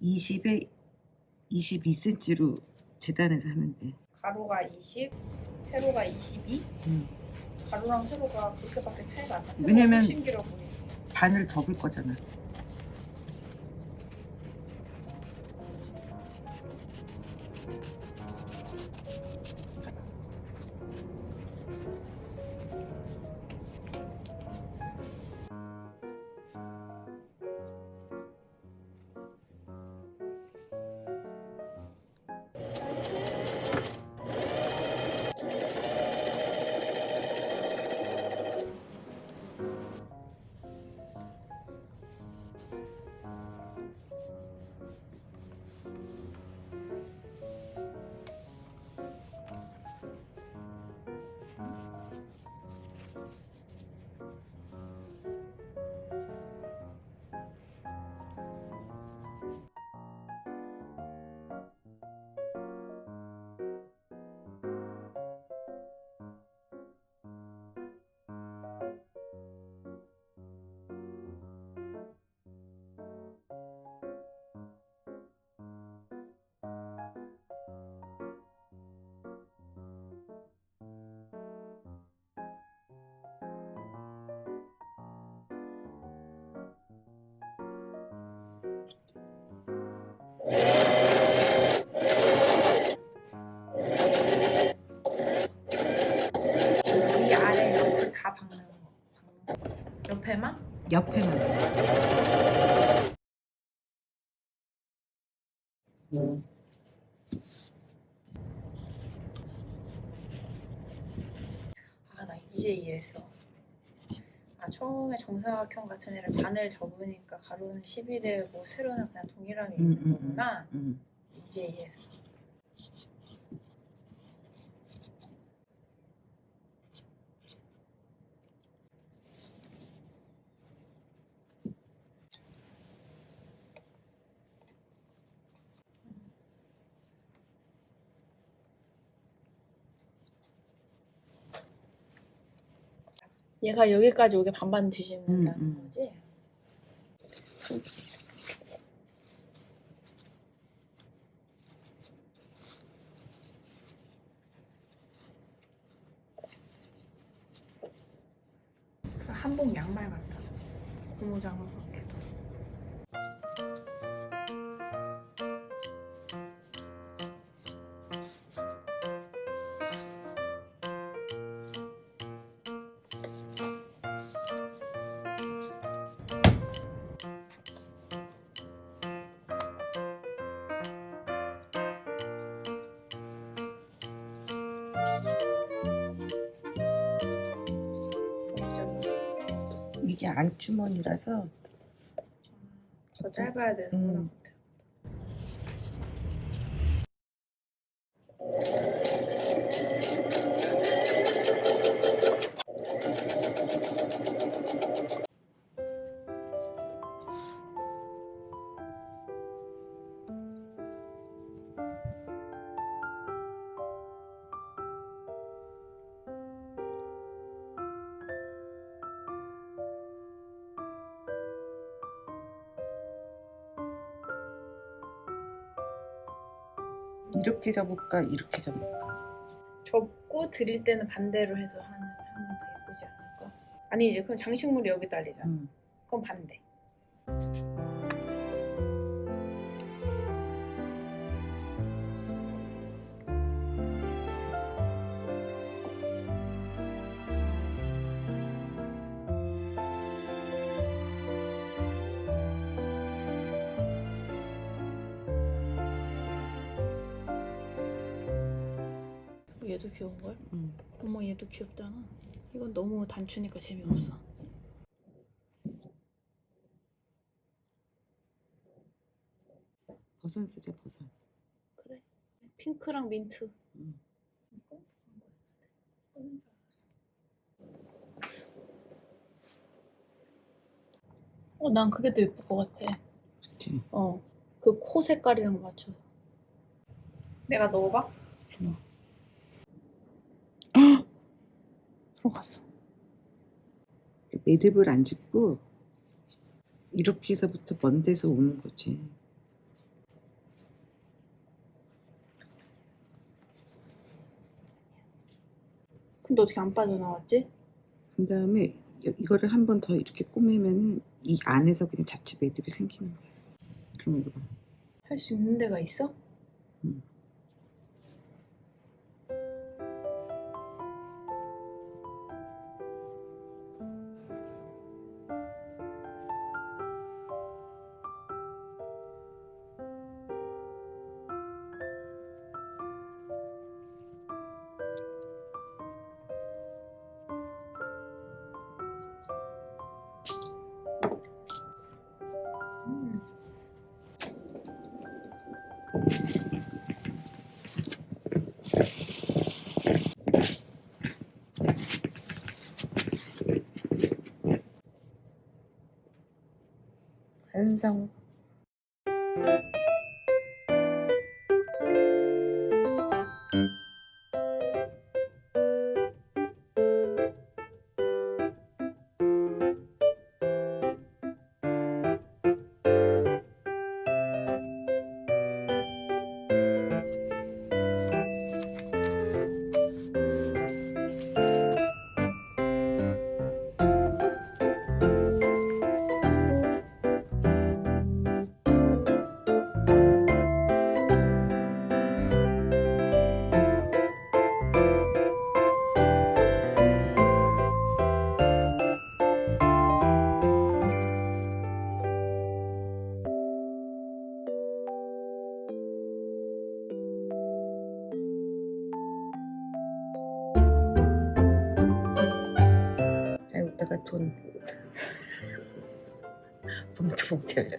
20에 22cm로 재단해서 하면 돼. 가로가 20, 세로가 22? 가로랑 세로가 그렇게밖에 차이가 안 나. 왜냐면 훨씬 길어 보이지. 반을 접을 거잖아. 이 아래 옆을 다 박는 거. 옆에만? 옆에만. 아, 나 이제 이해했어. 아, 처음에 정사각형 같은 애를 반을 접으니까 가로는 10이 되고 세로는 그냥 동일하게 있는 거구나. 이제 이해했어. 얘가 여기까지 오게 반반 뒤집는다는 거지? 한복 양말 같다. 고무장갑 같기도. 이게 안주머니라서 더 짧아야 되는구나. 이렇게 접을까 이렇게 접을까? 접고 드릴 때는 반대로 해서 하면 더 예쁘지 않을까? 아니지, 그럼 장식물이 여기 딸리잖아. 그럼 반대. 얘도 귀여운걸? 어머, 얘도 귀엽잖아. 이건 너무 단추니까 재미없어. 버선 쓰자, 버선. 그래. 핑크랑 민트. 난 그게 더 예쁠 것 같아. 그치? 그 코 색깔이랑 맞춰서. 내가 넣어봐? 들어갔어. 매듭을 안 짚고 이렇게 해서부터 먼 데서 오는 거지. 근데 어떻게 안 빠져나왔지? 그 다음에 이거를 한 번 더 이렇게 꼬매면은 이 안에서 그냥 자체 매듭이 생기는 거야. 그럼 이거 봐. 할 수 있는 데가 있어? 응. 완성. 여기다가 돈 봉투 열렸대.